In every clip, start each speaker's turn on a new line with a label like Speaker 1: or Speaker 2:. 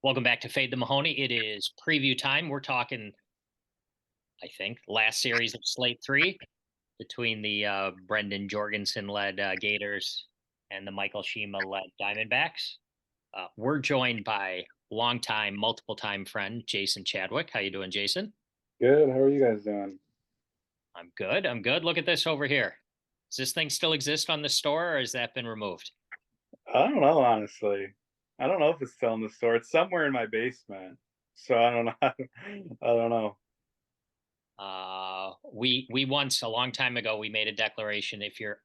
Speaker 1: Welcome back to Fade the Mahoney. It is preview time. We're talking, I think, last series of Slate 3 between the Brendan Jorgensen-led Gators and the Michael Shima-led Diamondbacks. We're joined by longtime, multiple-time friend Jason Chadwick. How you doing, Jason?
Speaker 2: Good. How are you guys doing?
Speaker 1: I'm good. I'm good. Look at this over here. Does this thing still exist on the store, or has that been removed?
Speaker 2: I don't know, honestly. I don't know if it's still in the store. It's somewhere in my basement. So I don't know. I don't know.
Speaker 1: We once, a long time ago, we made a declaration: if you're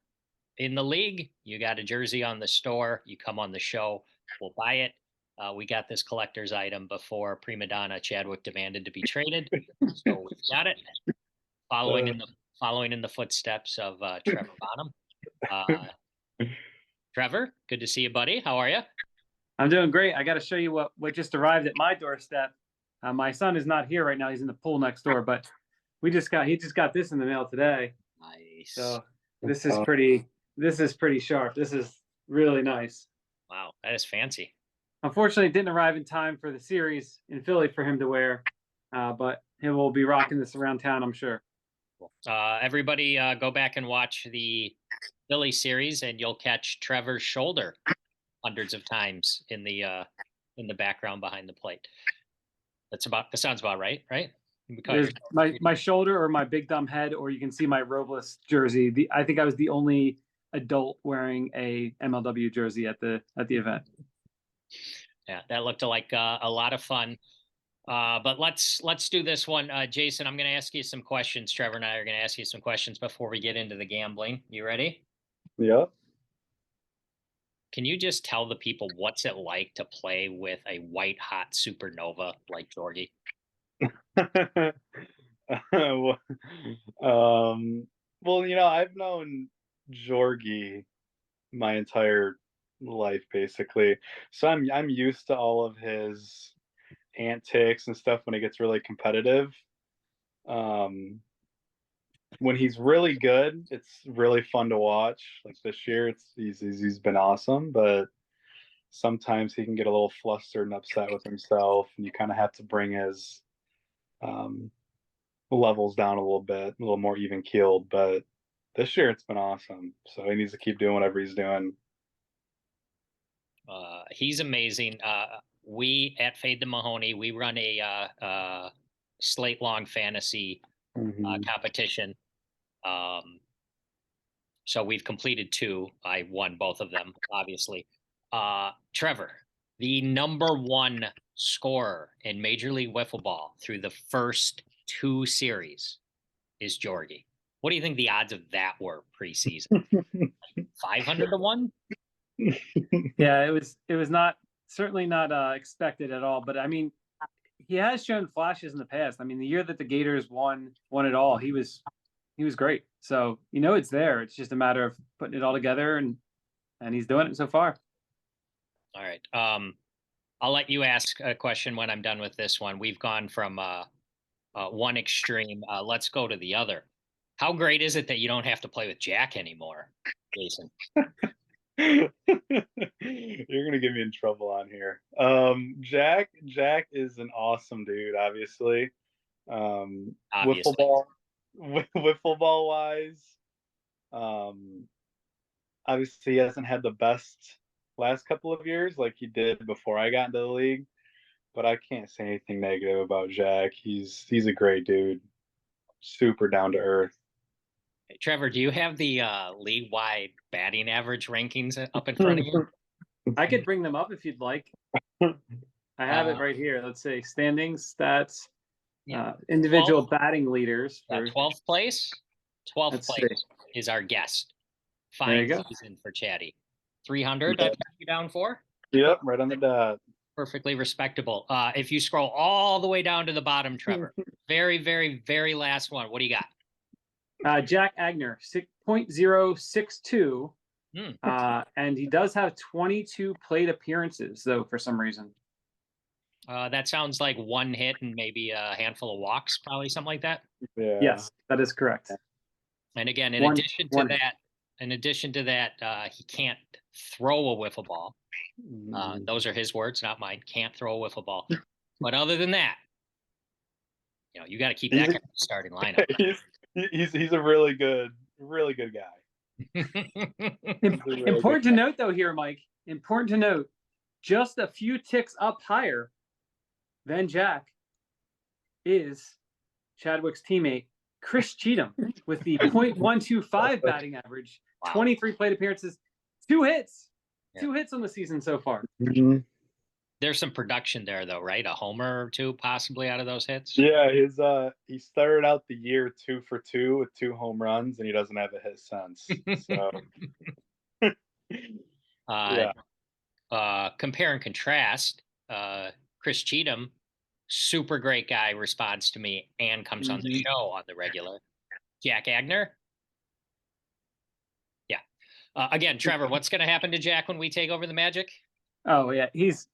Speaker 1: in the league, you got a jersey on the store, you come on the show, we'll buy it. We got this collector's item before prima donna Chadwick demanded to be traded, so we've got it. Following
Speaker 2: Uh,
Speaker 1: in the following in the footsteps of Trevor Bonham. Uh, Trevor, good to see you, buddy. How are you?
Speaker 3: I'm doing great. I got to show you what just arrived at my doorstep. My son is not here right now; he's in the pool next door. But he just got this in the mail today.
Speaker 1: Nice.
Speaker 3: So this is pretty. This is pretty sharp. This is really nice.
Speaker 1: Wow, that is fancy.
Speaker 3: Unfortunately, it didn't arrive in time for the series in Philly for him to wear, but he will be rocking this around town, I'm sure.
Speaker 1: Everybody, go back and watch the Philly series, and you'll catch Trevor's shoulder hundreds of times in the background behind the plate. That sounds about right, right?
Speaker 3: There's my shoulder or my big dumb head, or you can see my Robles jersey. I think I was the only adult wearing a MLW jersey at the event.
Speaker 1: Yeah, that looked like a lot of fun. But let's do this one, Jason. I'm going to ask you some questions. Trevor and I are going to ask you some questions before we get into the gambling. You ready?
Speaker 2: yeah.
Speaker 1: Can you just tell the people what's it like to play with a white hot supernova like Jorgy?
Speaker 2: Well, I've known Jorgy my entire life basically. So I'm used to all of his antics and stuff when it gets really competitive. Um, when he's really good, it's really fun to watch. Like this year, he's been awesome, but sometimes he can get a little flustered and upset with himself, and you kind of have to bring his um, levels down a little bit, a little more even keeled. But this year, it's been awesome. So he needs to keep doing whatever he's doing.
Speaker 1: He's amazing. We at Fade the Mahoney, we run a slate long fantasy
Speaker 2: Mm-hmm.
Speaker 1: competition. So we've completed two. I won both of them, obviously. Trevor, the number one scorer in Major League Wiffle Ball through the first two series is Jorgy. What do you think the odds of that were preseason? 500 to 1?
Speaker 3: Yeah, it was not certainly not expected at all. But I mean, he has shown flashes in the past. I mean, the year that the Gators won it all, he was great. So it's there. It's just a matter of putting it all together, and he's doing it so far.
Speaker 1: All right. I'll let you ask a question when I'm done with this one. We've gone from one extreme. Let's go to the other. How great is it that you don't have to play with Jack anymore, Jason?
Speaker 2: You're gonna get me in trouble on here. Jack is an awesome dude, obviously.
Speaker 1: Obviously.
Speaker 2: Wiffle ball wise, obviously he hasn't had the best last couple of years like he did before I got into the league. But I can't say anything negative about Jack. He's a great dude, super down to earth.
Speaker 1: Hey, Trevor, do you have the league-wide batting average rankings up in front of you?
Speaker 3: I could bring them up if you'd like. I have it right here. Let's see. Standings, stats, individual
Speaker 1: 12th,
Speaker 3: batting leaders. For
Speaker 1: 12th place? 12th place is our guest. Fine season for Chaddy. 300, I put you down for?
Speaker 2: Yep, right on the dot.
Speaker 1: Perfectly respectable. If you scroll all the way down to the bottom, Trevor, very, very, very last one. What do you got?
Speaker 3: Jack Agner, 6.062. And he does have 22 plate appearances, though, for some reason.
Speaker 1: That sounds like one hit and maybe a handful of walks, probably something like that.
Speaker 2: Yeah.
Speaker 3: Yes, that is correct.
Speaker 1: And again, in addition to that, he can't throw a wiffle ball.
Speaker 2: Mm.
Speaker 1: Those are his words, not mine. Can't throw a wiffle ball. But other than that, you got to keep that guy in the starting lineup.
Speaker 2: He's a really good guy.
Speaker 3: Important to note, though, here, Mike. Important to note, just a few ticks up higher than Jack is Chadwick's teammate, Chris Cheatham, with the .125 batting average, 23 plate appearances, 2 hits. Yeah. 2 hits on the season so far.
Speaker 2: Mm-hmm.
Speaker 1: There's some production there, though, right? A homer or 2 possibly out of those hits.
Speaker 2: Yeah, he started out the year 2 for 2 with 2 home runs, and he doesn't have a hit since. So,
Speaker 1: compare and contrast. Chris Cheatham, super great guy, responds to me and comes on the show on the regular. Jack Agner. Yeah. Again, Trevor, what's going to happen to Jack when we take over the Magic?
Speaker 3: Oh yeah, he's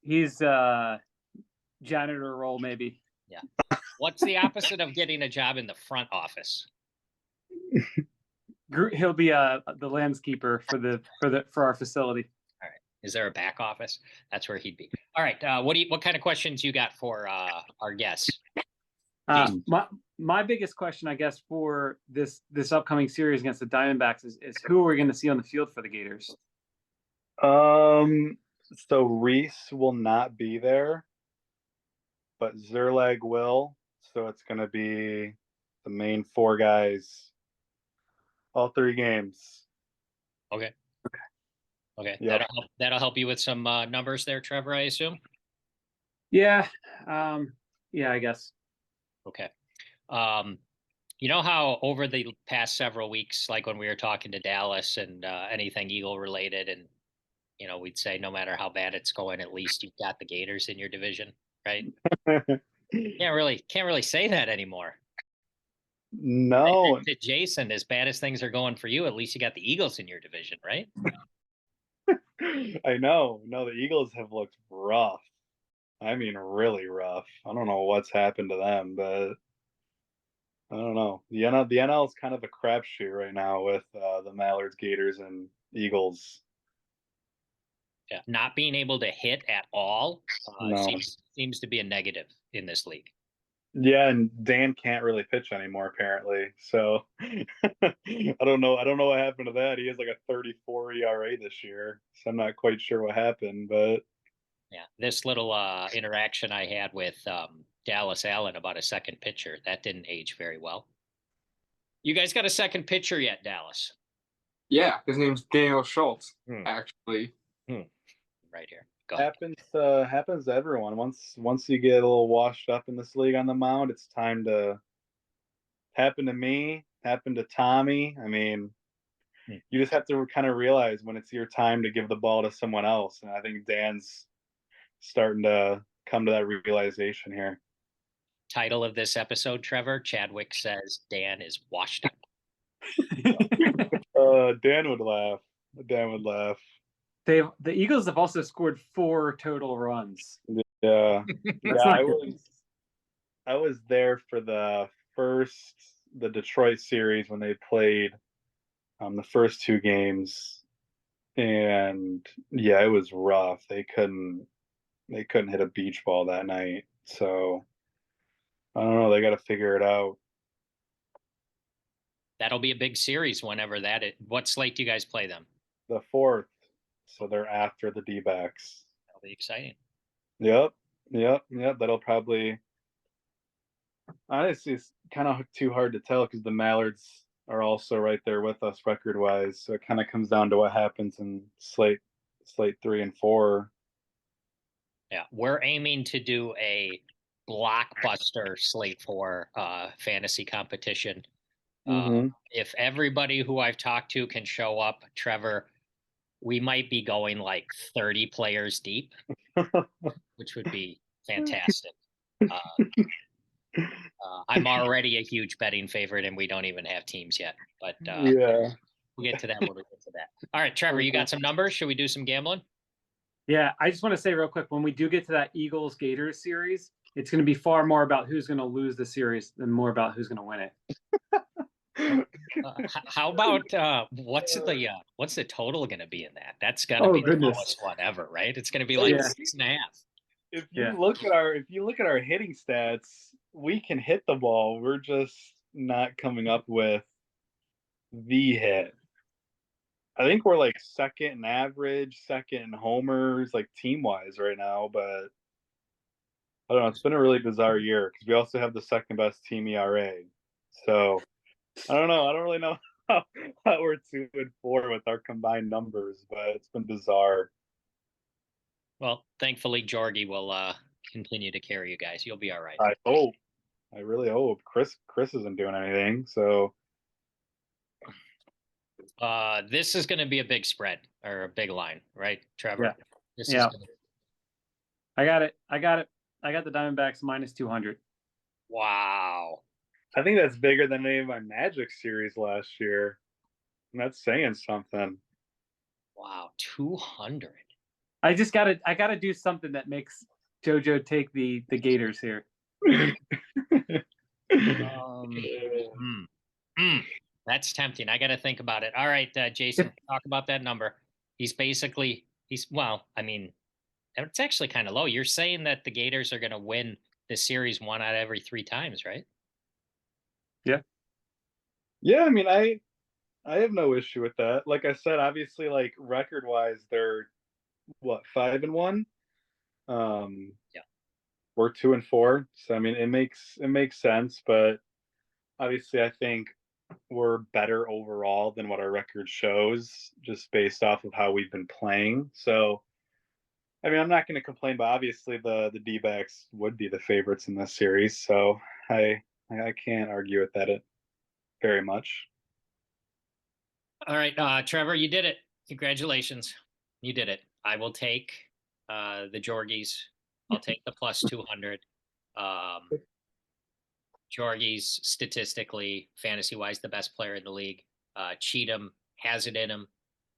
Speaker 3: janitor role maybe.
Speaker 1: Yeah. What's the opposite of getting a job in the front office?
Speaker 3: He'll be the landscaper for our facility.
Speaker 1: All right. Is there a back office? That's where he'd be. All right. What kind of questions you got for our guests?
Speaker 3: My biggest question, I guess, for this upcoming series against the Diamondbacks is who are we going to see on the field for the Gators?
Speaker 2: So Reese will not be there, but Zerlag will. So it's going to be the main 4 guys, all 3 games.
Speaker 1: Okay. Yep. That'll help you with some numbers there, Trevor, I assume.
Speaker 3: Yeah. I guess.
Speaker 1: Okay. You know how over the past several weeks, like when we were talking to Dallas and anything Eagle related, and we'd say no matter how bad it's going, at least you've got the Gators in your division, right? Can't really say that anymore.
Speaker 2: No.
Speaker 1: To Jason, as bad as things are going for you, at least you got the Eagles in your division, right?
Speaker 2: I know. No, the Eagles have looked rough. I mean, really rough. I don't know what's happened to them, but I don't know. The NL is kind of a crapshoot right now with the Mallards, Gators, and Eagles.
Speaker 1: Yeah, not being able to hit at all
Speaker 2: No.
Speaker 1: seems to be a negative in this league.
Speaker 2: Yeah, and Dan can't really pitch anymore, apparently. So I don't know what happened to that. He has like a 34 ERA this year, so I'm not quite sure what happened. But
Speaker 1: yeah, this little interaction I had with Dallas Allen about a second pitcher, that didn't age very well. You guys got a second pitcher yet, Dallas?
Speaker 4: Yeah, his name's Daniel Schultz, actually.
Speaker 1: Right here. Go ahead.
Speaker 2: Happens to everyone. Once you get a little washed up in this league on the mound, it's time to happen to me, happen to Tommy. I mean, you just have to kind of realize when it's your time to give the ball to someone else. And I think Dan's starting to come to that realization here.
Speaker 1: Title of this episode, Trevor, Chadwick says Dan is washed up.
Speaker 2: Dan would laugh.
Speaker 3: The Eagles have also scored 4 total runs.
Speaker 2: Yeah. I was there for the Detroit series when they played the first 2 games, and yeah, it was rough. They couldn't hit a beach ball that night. So I don't know. They got to figure it out.
Speaker 1: That'll be a big series whenever that is. What slate do you guys play them?
Speaker 2: The 4th. So they're after the DBacks.
Speaker 1: That'll be exciting.
Speaker 2: Yep. That'll probably. Honestly, it's kind of too hard to tell because the Mallards are also right there with us record-wise. So it kind of comes down to what happens in slate 3 and 4.
Speaker 1: Yeah, we're aiming to do a blockbuster slate 4 fantasy competition. If everybody who I've talked to can show up, Trevor, we might be going like 30 players deep, which would be fantastic. I'm already a huge betting favorite, and we don't even have teams yet. But we'll get to that when we get to that. All right, Trevor, you got some numbers? Should we do some gambling?
Speaker 3: Yeah, I just want to say real quick, when we do get to that Eagles-Gators series, it's going to be far more about who's going to lose the series than more about who's going to win it.
Speaker 1: How about what's the total going to be in that? That's got to
Speaker 3: Oh,
Speaker 1: be the
Speaker 3: goodness.
Speaker 1: lowest one ever, right? It's going to be like
Speaker 3: Yeah.
Speaker 1: 6.5.
Speaker 2: If you
Speaker 3: Yeah.
Speaker 2: look at our hitting stats, we can hit the ball. We're just not coming up with the hit. I think we're like second in average, second in homers, like team wise right now. But I don't know. It's been a really bizarre year because we also have the second best team ERA. So I don't know. I don't really know how we're 2-4 with our combined numbers, but it's been bizarre.
Speaker 1: Well, thankfully, Jorgy will continue to carry you guys. You'll be all right.
Speaker 2: I hope. I really hope. Chris isn't doing anything. So
Speaker 1: This is going to be a big spread or a big line, right, Trevor?
Speaker 3: Yeah.
Speaker 1: This
Speaker 3: Yeah.
Speaker 1: is gonna...
Speaker 3: I got it. I got the Diamondbacks minus 200.
Speaker 1: Wow.
Speaker 2: I think that's bigger than any of my Magic series last year. And that's saying something.
Speaker 1: Wow, 200.
Speaker 3: I gotta do something that makes JoJo take the Gators here.
Speaker 1: That's tempting. I got to think about it. All right, Jason, talk about that number. He's well, I mean, it's actually kind of low. You're saying that the Gators are going to win the series 1 out of every 3 times, right?
Speaker 2: Yeah, I mean, I have no issue with that. Like I said, obviously, like record wise, they're what 5-1.
Speaker 1: Yeah,
Speaker 2: we're 2-4. So I mean, it makes sense. But obviously, I think we're better overall than what our record shows, just based off of how we've been playing. So I mean, I'm not going to complain, but obviously the DBacks would be the favorites in this series. So I can't argue with that very much.
Speaker 1: All right, Trevor, you did it. Congratulations. You did it. I will take the Jorgies. I'll take the plus 200. Jorgy's statistically, fantasy-wise, the best player in the league. Cheatham has it in him.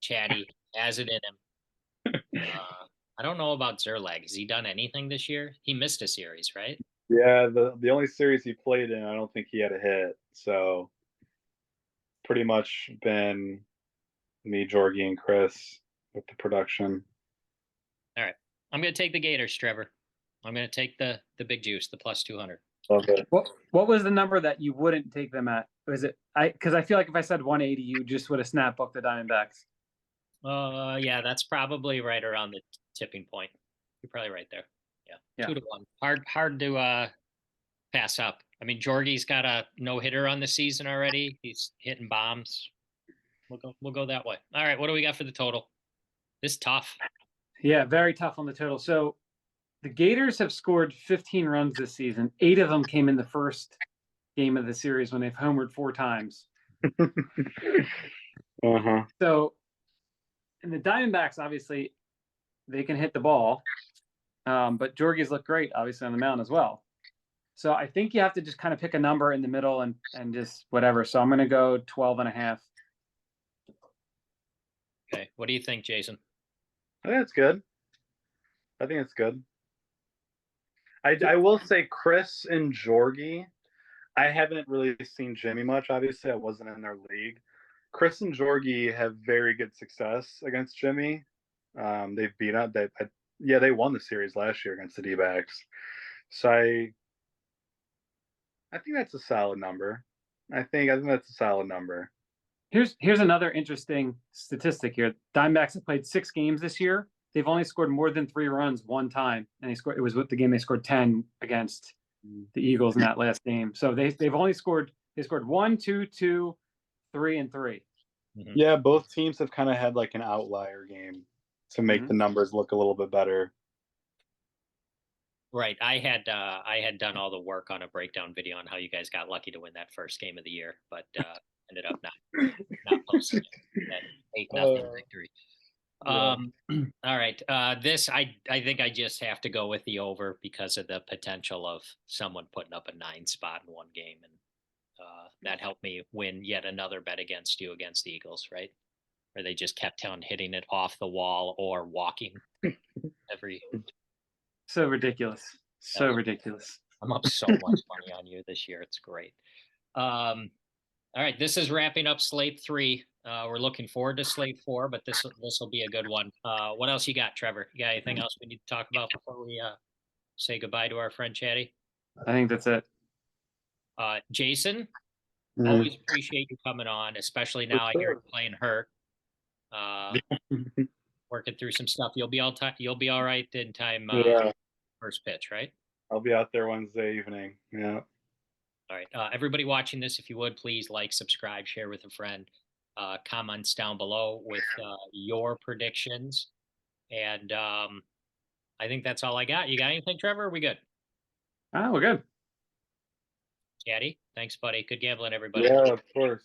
Speaker 1: Chaddy has it in him. I don't know about Zerlag. Has he done anything this year? He missed a series, right?
Speaker 2: Yeah, the only series he played in, I don't think he had a hit. So pretty much been me, Jorgy, and Chris with the production.
Speaker 1: All right. I'm going to take the Gators, Trevor. I'm going to take the big juice, the plus 200.
Speaker 2: Love it.
Speaker 3: What was the number that you wouldn't take them at? Was it because I feel like if I said 180, you just would have snapped up the Diamondbacks.
Speaker 1: Yeah, that's probably right around the tipping point. You're probably right there. Yeah. 2-1. Hard to pass up. I mean, Jorgy's got a no-hitter on the season already. He's hitting bombs. We'll go that way. All right, what do we got for the total? This is tough.
Speaker 3: Yeah, very tough on the total. So the Gators have scored 15 runs this season. 8 of them came in the first game of the series when they've homered 4 times. So, and the Diamondbacks, obviously, they can hit the ball. But Jorgy's look great, obviously, on the mound as well. So I think you have to just kind of pick a number in the middle and just whatever. So I'm going to go 12.5.
Speaker 1: Okay. What do you think, Jason?
Speaker 2: I think it's good. I will say Chris and Jorgy, I haven't really seen Jimmy much. Obviously, I wasn't in their league. Chris and Jorgy have very good success against Jimmy. They've beat up. They won the series last year against the DBacks. So I think that's a solid number. I think that's a solid number.
Speaker 3: Here's another interesting statistic here. Diamondbacks have played 6 games this year. They've only scored more than 3 runs one time, and it was with the game they scored 10 against the Eagles in that last game. So they've only scored 1, 2, 2, 3, and 3.
Speaker 2: Mm-hmm. Yeah, both teams have kind of had like an outlier game to make the numbers look a little bit better.
Speaker 1: Right. I had done all the work on a breakdown video on how you guys got lucky to win that first game of the year, but ended up not posting that 8-0 victory.
Speaker 2: Yeah.
Speaker 1: All right. This I think I just have to go with the over because of the potential of someone putting up a 9 spot in one game, and that helped me win yet another bet against you against the Eagles, right? Where they just kept on hitting it off the wall or walking every.
Speaker 3: So ridiculous. So ridiculous.
Speaker 1: I'm up so much money on you this year. It's great. All All right, this is wrapping up slate 3. We're looking forward to slate 4, but this will be a good one. What else you got, Trevor? You got anything else we need to talk about before we say goodbye to our friend Chaddy?
Speaker 3: I think that's it.
Speaker 1: Jason,
Speaker 2: Mhm.
Speaker 1: always appreciate you coming on, especially now I hear
Speaker 2: sure.
Speaker 1: you're playing hurt. Working through some stuff. You'll be all right in time.
Speaker 2: Yeah,
Speaker 1: First pitch, right?
Speaker 2: I'll be out there Wednesday evening. Yeah.
Speaker 1: All right. Everybody watching this, if you would, please like, subscribe, share with a friend. Comments down below with your predictions. And I think that's all I got. You got anything, Trevor? Are we good?
Speaker 3: We're good.
Speaker 1: Chaddy, thanks, buddy. Good gambling, everybody.
Speaker 2: Yeah, of course.